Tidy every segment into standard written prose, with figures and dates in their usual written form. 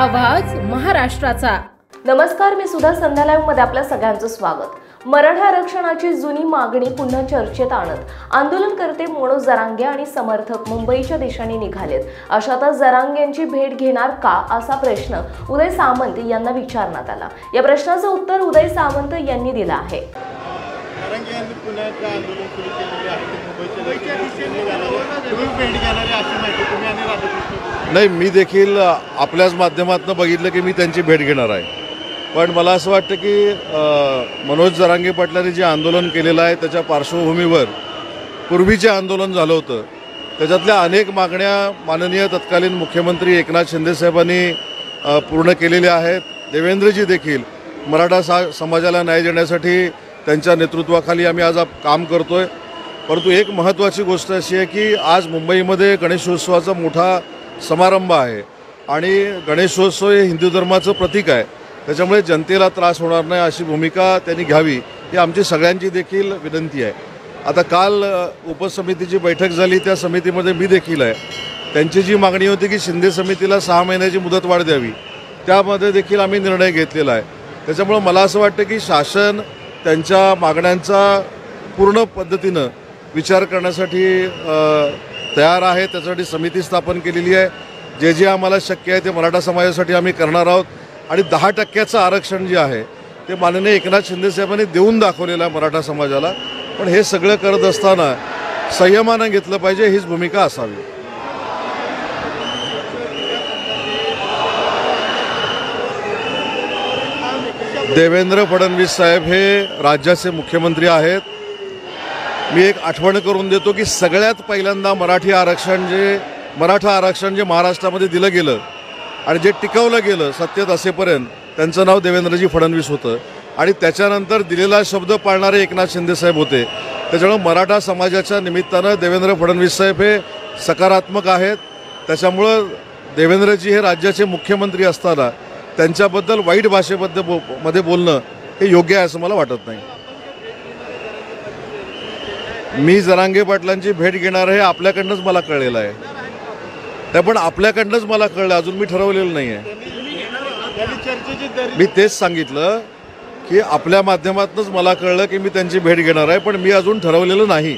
आवाज महाराष्ट्राचा। नमस्कार, मी सुधा संध्या लाईव्ह मध्ये आपल्या सगळ्यांचं स्वागत। मराठा आरक्षणाची जुनी मागणी पुन्हा चर्चेत आणत आंदोलनकर्ते मनोज जरांगे आणि समर्थक मुंबईच्या दिशेने निघालेत। अशातच जरांगेंची भेट घेणार का असा प्रश्न उदय सामंत यांना विचारण्यात आला। या प्रश्नाचं उत्तर उदय सामंत यांनी दिलं आहे। जरांगे यांनी पुण्यात आंदोलन सुरू केलेले आहे, मुंबईच्या दिशेने भेट घेणारे अशी माहिती तुम्ही आणि राधाकृष्ण। नाही, मी देखील आपल्याच माध्यमातून बघितलं की मी त्यांची भेट घेणार आहे, पण मला असं वाटतं की मनोज जरांगे पाटलांनी जे आंदोलन केलेलं आहे त्याच्या पार्श्वभूमीवर पूर्वीचे आंदोलन झालं होतं, त्याच्यातल्या अनेक मागण्या माननीय तत्कालीन मुख्यमंत्री एकनाथ शिंदे साहेबांनी पूर्ण केलेल्या आहेत। देवेंद्रजी देखील मराठा समाजाला न्याय देण्यासाठी त्यांच्या नेतृत्वाखाली आम्ही आज काम करतोय। परंतु एक महत्त्वाची गोष्ट अशी आहे की आज मुंबईमध्ये गणेशोत्सवाचा मोठा समारंभ आहे आणि गणेशोत्सव हे हिंदू धर्माचं प्रतीक आहे, त्याच्यामुळे जनतेला त्रास होणार नाही अशी भूमिका त्यांनी घ्यावी ही आमची सगळ्यांची देखील विनंती आहे। आता काल उपसमितीची बैठक झाली, त्या समितीमध्ये मी देखील आहे। त्यांची जी मागणी होती की शिंदे समितीला 6 महिन्याची मुदतवाढ द्यावी, त्यामध्ये देखील आम्ही निर्णय घेतलेला आहे। त्याच्यामुळे मला असं वाटतं की शासन त्यांच्या मागण्यांचा पूर्ण पद्धतीनं विचार करण्यासाठी तयार आहे। त्यासाठी समिती स्थापन केलेली आहे। जे जे आम्हाला शक्य आहे ते मराठा समाजासाठी आम्ही करणार आहोत आणि 10% आरक्षण जे आहे ते माननीय एकनाथ शिंदे साहेबांनी देऊन दाखवलेलं आहे मराठा समाजाला। पण हे सगळं करत असताना संयमानं घेतलं पाहिजे, हीच भूमिका असावी। देवेंद्र फडणवीस साहेब हे राज्याचे मुख्यमंत्री आहेत। मी एक आठवण करून देतो की सगळ्यात पहिल्यांदा मराठा आरक्षण जे महाराष्ट्रामध्ये दिलं गेलं आणि जे टिकवलं गेलं सत्तेत असेपर्यंत, त्यांचं नाव देवेंद्रजी फडणवीस होतं आणि त्याच्यानंतर दिलेला शब्द पाळणारे एकनाथ शिंदे साहेब होते। त्याच्यामुळे मराठा समाजाच्या निमित्तानं देवेंद्र फडणवीस साहेब हे सकारात्मक आहेत। त्याच्यामुळं देवेंद्रजी हे राज्याचे मुख्यमंत्री असताना त्यांच्याबद्दल वाईट भाषेमध्ये बोलणं हे योग्य आहे असं मला वाटत नाही। मी जरांगे पाटलांची भेट घेणार आहे आपल्याकडनंच मला कळलेलं आहे, त्या पण आपल्याकडनंच मला कळलं, अजून मी ठरवलेलं नाही आहे। मी तेच सांगितलं की आपल्या माध्यमातूनच मला कळलं की मी त्यांची भेट घेणार आहे, पण मी अजून ठरवलेलं नाही।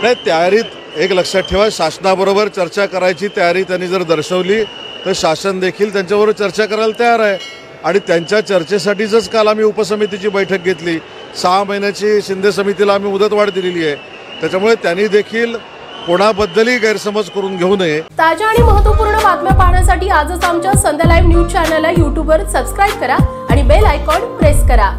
नाही, तयारीत एक लक्षात ठेवा, शासनाबरोबर चर्चा करायची तयारी त्यांनी जर दर्शवली तर शासन देखील त्यांच्याबरोबर चर्चा करायला तयार आहे आणि त्यांच्या चर्चेसाठीच काल आम्ही उपसमितीची बैठक घेतली। 6 महिन्याची शिंदे समितीला आम्ही मुदतवाढ दिलेली आहे, त्याच्यामुळे त्यांनी देखील कोणाबद्दलही गैरसमज करून घेऊ नये। ताज्या आणि महत्त्वपूर्ण बातम्या पाहण्यासाठी आजच आमच्या संध्या लाईव्ह न्यूज चॅनलला YouTubeवर सबस्क्राईब करा आणि बेल आयकॉन प्रेस करा।